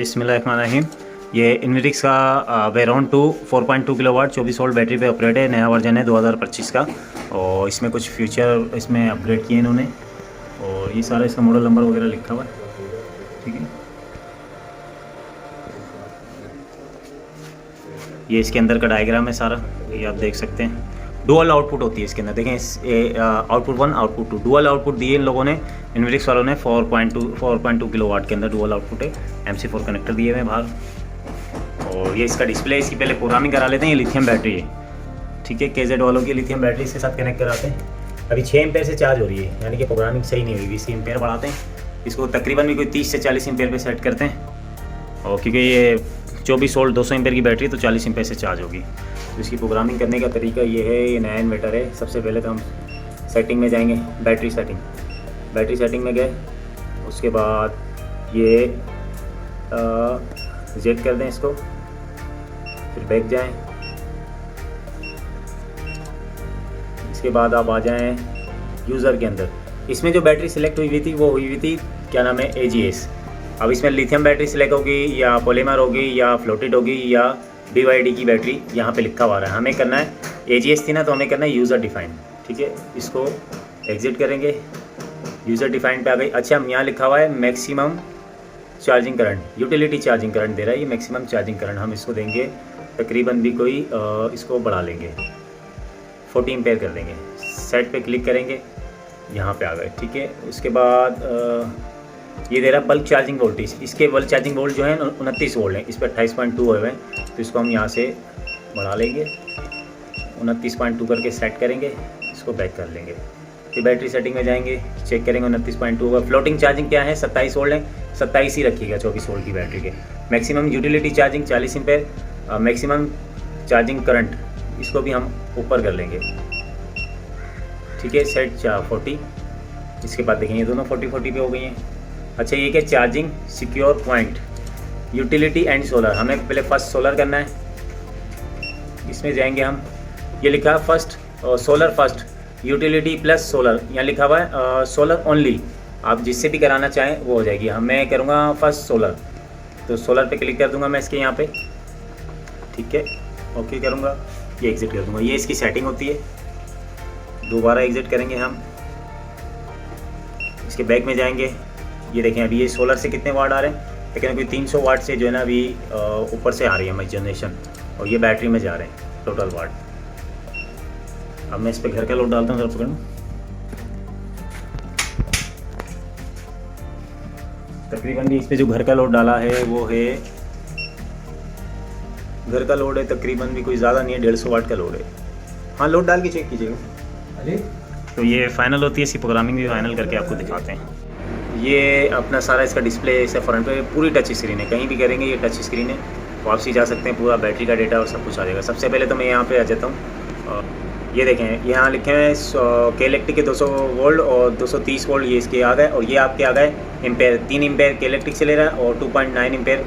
बिस्मिल्लाहिर्रहमानिर्रहीम। ये इन्विटिक्स का वेरॉन 2 4.2 किलोवाट 24 वोल्ट बैटरी पे ऑपरेट है। नया वर्जन है 2025 का और इसमें कुछ फीचर इसमें अपग्रेड किए इन्होंने और ये सारा इसका मॉडल नंबर वगैरह लिखा हुआ है। ठीक है, ये इसके अंदर का डायग्राम है सारा, ये आप देख सकते हैं। डुअल आउटपुट होती है इसके अंदर, देखें इस आउटपुट 1 आउटपुट 2 डुअल आउटपुट दिए इन लोगों ने, इन्विटिक्स वालों ने। 4.2 किलोवाट के अंदर डुअल आउटपुट है। MC4 कनेक्टर दिए हुए हैं बाहर और ये इसका डिस्प्ले। इसकी पहले प्रोग्रामिंग करा लेते हैं। ये लिथियम बैटरी है, ठीक है, KZ वालों की लिथियम बैटरी इसके साथ कनेक्ट कराते हैं। अभी 6 एम्पेयर से चार्ज हो रही है, यानी कि प्रोग्रामिंग सही नहीं हुई। 20 एम्पेयर बढ़ाते हैं इसको, तकरीबन भी कोई 30 से 40 एम्पेयर पे सेट करते हैं। और क्योंकि ये 24 वोल्ट 200 एम्पेयर की बैटरी तो 40 एम्पेयर से चार्ज होगी। तो इसकी प्रोग्रामिंग करने का तरीका ये है। ये नया इन्वर्टर है। सबसे पहले तो हम सेटिंग में जाएंगे, बैटरी सेटिंग में गए। उसके बाद ये रिजेक्ट कर दें इसको, फिर बैक जाएं। इसके बाद आप आ जाएं यूज़र के अंदर। इसमें जो बैटरी सिलेक्ट हुई थी वो हुई थी क्या नाम है, AGS। अब इसमें लिथियम बैटरी सिलेक्ट होगी या पॉलीमर होगी या फ्लोटेड होगी या BYD की बैटरी यहाँ पे लिखा हुआ है। हमें करना है, AGS थी ना तो हमें करना है यूज़र डिफाइंड। ठीक है, इसको एग्जिट करेंगे, यूज़र डिफाइंड पे आ गई। अच्छा, हम यहाँ लिखा हुआ है maximum charging current, utility charging current दे रहा है ये मैक्सिमम चार्जिंग करंट। हम इसको देंगे तकरीबन भी कोई इसको बढ़ा लेंगे, 40 एम्पेयर कर देंगे। सेट पे क्लिक करेंगे, यहाँ पे आ गए। ठीक है, उसके बाद ये दे रहा है बल्क चार्जिंग वोल्टेज। इसके बल्क चार्जिंग वोल्ट जो है 29 वोल्ट है, इस पर 28.2 हुए हैं। तो इसको हम यहाँ से बढ़ा लेंगे, 29.2 करके सेट करेंगे, इसको बैक कर लेंगे। फिर बैटरी सेटिंग में जाएंगे, चेक करेंगे 29.2 होगा। फ्लोटिंग चार्जिंग क्या है, 27 वोल्ट है, 27 ही रखिएगा 24 वोल्ट की बैटरी के। Maximum utility charging 40 ampere, maximum charging current इसको भी हम ऊपर कर लेंगे। ठीक है, सेट 40। इसके बाद देखेंगे दोनों 40 पे हो गई हैं। अच्छा, ये क्या, charging secure point, utility and solar. हमें पहले फर्स्ट सोलर करना है। इसमें जाएंगे हम, ये लिखा है first solar first, utility plus solar. यहाँ लिखा हुआ है सोलर ओनली। आप जिससे भी कराना चाहें वो हो जाएगी। हम मैं करूँगा फर्स्ट सोलर, तो सोलर पे क्लिक कर दूँगा मैं इसके यहाँ पे। ठीक है, ओके करूँगा, ये एग्ज़िट कर दूँगा। ये इसकी सेटिंग होती है। दोबारा एग्ज़िट करेंगे हम, इसके बैक में जाएंगे। ये देखें अभी ये सोलर से कितने वाट आ रहे हैं, लेकिन अभी 300 वाट से जो है ना अभी ऊपर से आ रही है हमारी जनरेशन, और ये बैटरी में जा रहे हैं टोटल वाट। अब मैं इस पर घर का लोड डालता हूँ, जरा पकड़ना। तकरीबन भी इस पर जो घर का लोड डाला है वो है, घर का लोड है तकरीबन भी कोई ज़्यादा नहीं है, 150 वाट का लोड है। हाँ, लोड डाल के चेक कीजिएगा। तो ये फाइनल होती है, इसकी प्रोग्रामिंग भी फाइनल करके आपको दिखाते हैं। ये अपना सारा इसका डिस्प्ले इसे फ्रंट पे पूरी टच स्क्रीन है, कहीं भी करेंगे ये टच स्क्रीन है। वापसी जा सकते हैं, पूरा बैटरी का डेटा और सब कुछ आ जाएगा। सबसे पहले तो मैं यहाँ पे आ जाता हूँ। ये देखें, यहाँ लिखे हैं के इलेक्ट्रिक के 200 वोल्ट और 230 वोल्ट ये इसके आ गए, और ये आपके आ गए एम्पेयर। 3 एम्पेयर के इलेक्ट्रिक से ले रहा है और 2.9 एम्पेयर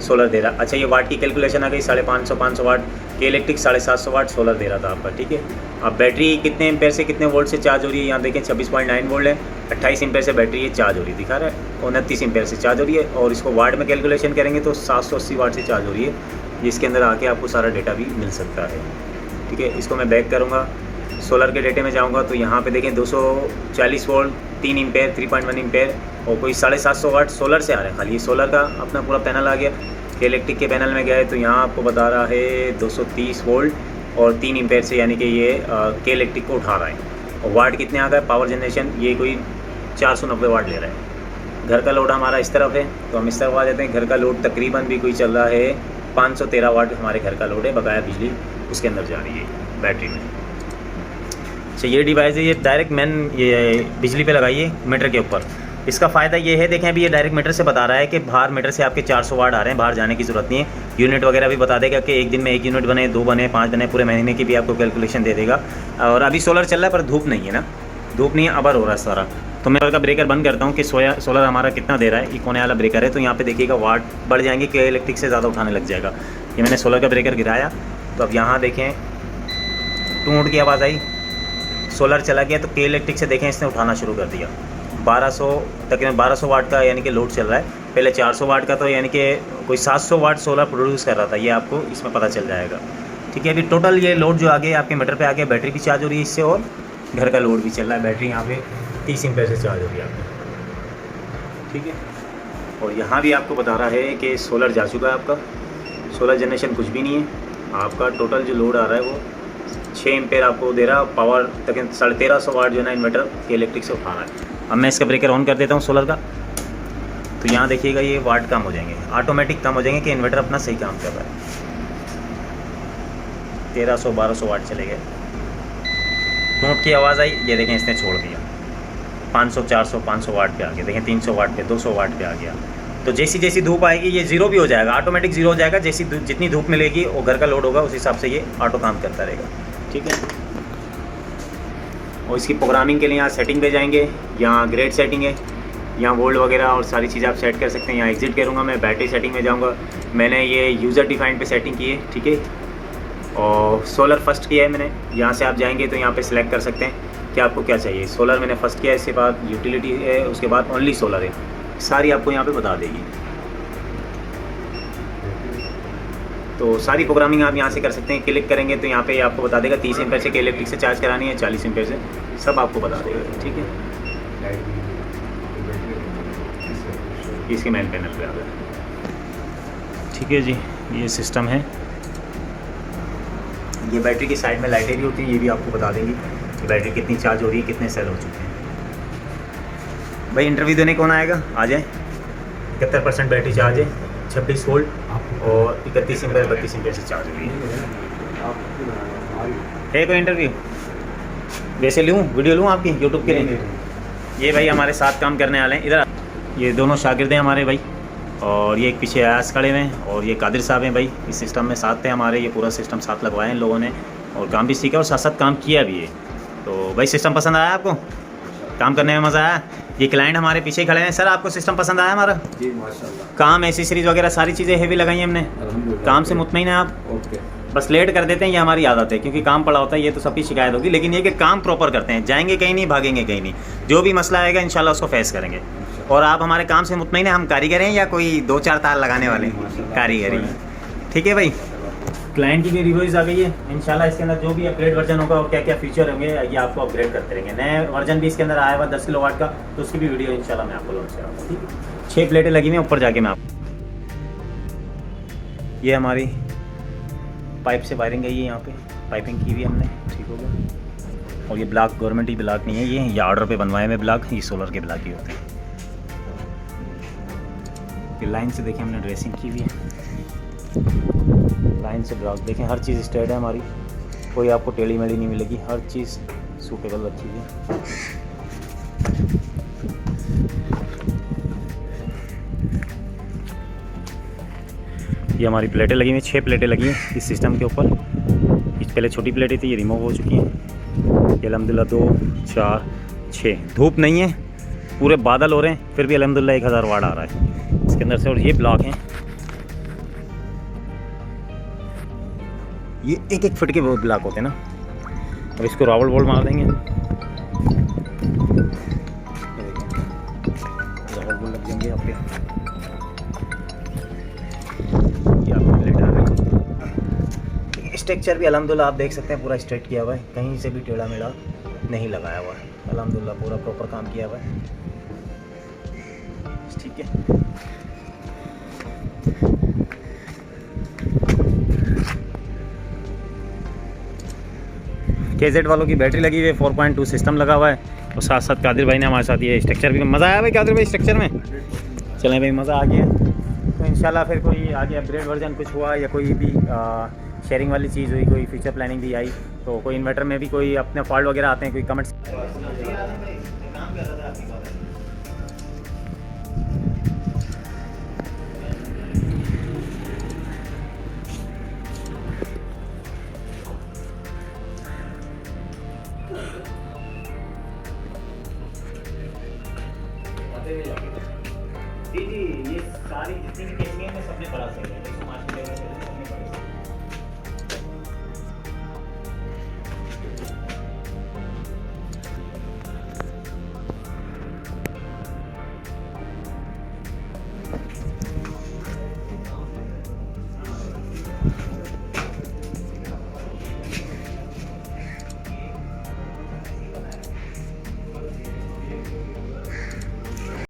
सोलर दे रहा है। अच्छा, ये वाट की कैलकुलेशन आ गई, 550 वाट के इलेक्ट्रिक, 750 वाट सोलर दे रहा था आपका। ठीक है, अब बैटरी कितने एम्पेयर से कितने वोल्ट से चार्ज हो रही है, यहाँ देखें 26.9 वोल्ट है, 28 एम्पेयर से बैटरी ये चार्ज हो रही है, दिखा रहा है 29 एम्पेयर से चार्ज हो रही है। और इसको वाट में कैलकुलेशन करेंगे तो 780 वाट से चार्ज हो रही है। इसके अंदर आके आपको सारा डेटा भी मिल सकता है। ठीक है, इसको मैं बैक करूँगा, सोलर के डेटे में जाऊँगा तो यहाँ पे देखें 240 वोल्ट, 3 एम्पेयर, 3.1 एम्पेयर और कोई 750 वाट सोलर से आ रहा है। खाली सोलर का अपना पूरा पैनल आ गया। के इलेक्ट्रिक के पैनल में गए तो यहाँ आपको बता रहा है 230 वोल्ट और 3 एम्पेयर से, यानी कि ये के इलेक्ट्रिक को उठा रहा है। और वाट कितने आ गए, पावर जनरेशन ये कोई 490 वाट ले रहा है। घर का लोड हमारा इस तरफ है, तो हम इस तरफ आ जाते हैं। घर का लोड तकरीबन भी कोई चल रहा है 513 वाट हमारे घर का लोड है, बकाया बिजली उसके अंदर जा रही है बैटरी में। अच्छा, ये डिवाइस है, ये डायरेक्ट ये बिजली पे लगाइए मीटर के ऊपर। इसका फ़ायदा ये है, देखें अभी ये डायरेक्ट मीटर से बता रहा है कि बाहर मीटर से आपके 400 वाट आ रहे हैं, बाहर जाने की ज़रूरत नहीं है। यूनिट वगैरह भी बता देगा कि एक दिन में 1 यूनिट बने, 2 बने, 5 बने, पूरे महीने की भी आपको कैलकुलेशन दे देगा। और अभी सोलर चल रहा है पर धूप नहीं है ना, धूप नहीं है, अबर हो रहा है सारा। तो मैं का ब्रेकर बंद करता हूँ कि सोलर हमारा कितना दे रहा है। ये कोने वाला ब्रेकर है, तो यहाँ पे देखिएगा वाट बढ़ जाएंगे कि इलेक्ट्रिक से ज़्यादा उठाने लग जाएगा। ये मैंने सोलर का ब्रेकर गिराया तो अब यहाँ देखें टूट की आवाज़ आई, सोलर चला गया तो के इलेक्ट्रिक से देखें इसने उठाना शुरू कर दिया। 1200 तकरीबन 1200 वाट का यानी कि लोड चल रहा है। पहले 400 वाट का तो यानी कि कोई 700 वाट सोलर प्रोड्यूस कर रहा था, ये आपको इसमें पता चल जाएगा। ठीक है, अभी टोटल ये लोड जो आगे आपके मीटर पे आ गया, बैटरी भी चार्ज हो रही है इससे और घर का लोड भी चल रहा है। बैटरी यहाँ पे 30 एम्पीयर से चार्ज हो रही है आपकी। ठीक है, और यहाँ भी आपको बता रहा है कि सोलर जा चुका है आपका, सोलर जनरेशन कुछ भी नहीं है आपका। टोटल जो लोड आ रहा है वो 6 एम्पेयर आपको दे रहा है। पावर तक 1350 वाट जो है ना इन्वर्टर के इलेक्ट्रिक से उठा रहा है। अब मैं इसका ब्रेकर ऑन कर देता हूँ सोलर का, तो यहाँ देखिएगा ये वाट कम हो जाएंगे, ऑटोमेटिक कम हो जाएंगे कि इन्वर्टर अपना सही काम कर रहा है। 1300-1200 वाट चले गए। टूट की आवाज़ आई, ये देखें इसने छोड़ दिया। 500, 400, 500 वाट पे आ गया, देखें 300 वाट पे, 200 वाट पे आ गया। तो जैसी जैसी धूप आएगी ये ज़ीरो भी हो जाएगा, ऑटोमेटिक ज़ीरो हो जाएगा। जैसी जितनी धूप मिलेगी वो घर का लोड होगा, उस हिसाब से ये ऑटो काम करता रहेगा। ठीक है, और इसकी प्रोग्रामिंग के लिए यहाँ सेटिंग पे जाएंगे, यहाँ ग्रेड सेटिंग है, यहाँ वोल्ट वगैरह और सारी चीज़ें आप सेट कर सकते हैं। यहाँ एग्जिट करूँगा मैं, बैटरी सेटिंग में जाऊँगा। मैंने ये यूज़र डिफाइंड पे सेटिंग की है। ठीक है, और सोलर फर्स्ट किया है मैंने। यहाँ से आप जाएंगे तो यहाँ पे सिलेक्ट कर सकते हैं कि आपको क्या चाहिए। सोलर मैंने फर्स्ट किया है, इसके बाद यूटिलिटी है, उसके बाद ओनली सोलर है, सारी आपको यहाँ पे बता देगी। तो सारी प्रोग्रामिंग आप यहाँ से कर सकते हैं। क्लिक करेंगे तो यहाँ पे आपको बता देगा 30 एम्पेयर से इलेक्ट्रिक से चार्ज करानी है, 40 एम्पेयर से, सब आपको बता देगा। ठीक है, इसके मेन पैनल पे आ गया। ठीक है जी, ये सिस्टम है। ये बैटरी की साइड में लाइटें भी होती हैं, ये भी आपको बता देंगी कि बैटरी कितनी चार्ज हो रही है, कितने सेल हो चुके हैं। भाई इंटरव्यू देने कौन आएगा, आ जाए। 71% बैटरी चार्ज है, 26 वोल्ट और 31 एम्पेयर 32 एम्पेयर से चार्ज हो रही है कोई इंटरव्यू वैसे लूँ, वीडियो लूँ आपकी यूट्यूब के लिए? ये भाई हमारे साथ काम करने वाले हैं, इधर ये दोनों शागिर्द हैं हमारे भाई, और ये एक पीछे आयास खड़े हुए हैं, और ये कादिर साहब हैं भाई। इस सिस्टम में साथ थे हमारे, ये पूरा सिस्टम साथ लगवाए हैं इन लोगों ने, और काम भी सीखा और साथ साथ काम किया भी है। तो भाई सिस्टम पसंद आया आपको? काम करने में मज़ा आया? ये क्लाइंट हमारे पीछे खड़े हैं। सर आपको सिस्टम पसंद आया हमारा? जी माशाल्लाह। काम एसेसरीज वगैरह सारी चीज़ें हेवी लगाई हैं हमने, काम से मुतमईन है आप? ओके, बस लेट कर देते हैं, ये हमारी आदत है, क्योंकि काम पड़ा होता है, ये तो सबकी शिकायत होगी। लेकिन ये कि काम प्रॉपर करते हैं, जाएंगे कहीं नहीं, भागेंगे कहीं नहीं। जो भी मसला आएगा इंशाल्लाह उसको फेस करेंगे। और आप हमारे काम से मुतमईन हैं? हम कारीगर हैं या कोई 2-4 तार लगाने वाले कारीगरी? ठीक है भाई, क्लाइंट की भी रिव्यूज़ आ गई है। इंशाल्लाह इसके अंदर जो भी अपग्रेड वर्जन होगा और क्या क्या फीचर होंगे ये आपको अपग्रेड करते रहेंगे। नए वर्जन भी इसके अंदर आया हुआ 10 किलोवाट का, तो उसकी भी वीडियो इंशाल्लाह मैं आपको लॉन्च कराऊंगा। ठीक है, 6 प्लेटें लगी हुई हैं ऊपर जाके मैं आप, ये हमारी पाइप से वायरिंग गई है, यहाँ पे पाइपिंग की हुई हमने। ठीक हो गया, और ये ब्लॉक गवर्नमेंट ही ब्लॉक नहीं है, ये ऑर्डर पे बनवाए हुए ब्लॉक, ये सोलर के ब्लॉक ही होते हैं। ये लाइन से देखिए हमने ड्रेसिंग की हुई है, लाइन से ब्लॉक देखें, हर चीज़ स्ट्रेट है हमारी, कोई आपको टेढ़ी मेढ़ी नहीं मिलेगी, हर चीज़ सूटेबल रखी हुई है। ये हमारी प्लेटें लगी हुई हैं, 6 प्लेटें लगी हैं इस सिस्टम के ऊपर। इस पहले छोटी प्लेटें थी, ये रिमूव हो चुकी हैं। ये अलहमदिल्ला 2, 4, 6, धूप नहीं है, पूरे बादल हो रहे हैं, फिर भी अलहमदिल्ला 1000 वाट आ रहा है इसके अंदर से। और ये ब्लॉक हैं, ये 1-1 फुट के ब्लॉक होते हैं ना। अब इसको रावल बोल्ट मार देंगे, रावल बोल्ट लग जाएंगे यहाँ पे। ये आपको प्लेट आ गई। स्ट्रक्चर भी अल्हम्दुलिल्लाह आप देख सकते हैं पूरा स्ट्रेट किया हुआ है, कहीं से भी टेढ़ा मेढ़ा नहीं लगाया हुआ है। अल्हम्दुलिल्लाह पूरा प्रॉपर काम किया हुआ है। ठीक है, KZ वालों की बैटरी लगी हुई है, 4.2 सिस्टम लगा हुआ है, और साथ साथ कादिर भाई ने हमारे साथ ये स्ट्रक्चर भी। मज़ा आया भाई कादिर भाई स्ट्रक्चर में? चलें भाई, मज़ा आ गया। तो इंशाल्लाह फिर कोई आगे अपग्रेड वर्जन कुछ हुआ या कोई भी शेयरिंग वाली चीज़ हुई, कोई फीचर प्लानिंग भी आई, तो कोई इन्वर्टर में भी कोई अपने फॉल्ट वगैरह आते हैं, कोई कमेंट्स। जी, ये सारी जितनी भी केसिंग है मैं सबने बड़ा सही है।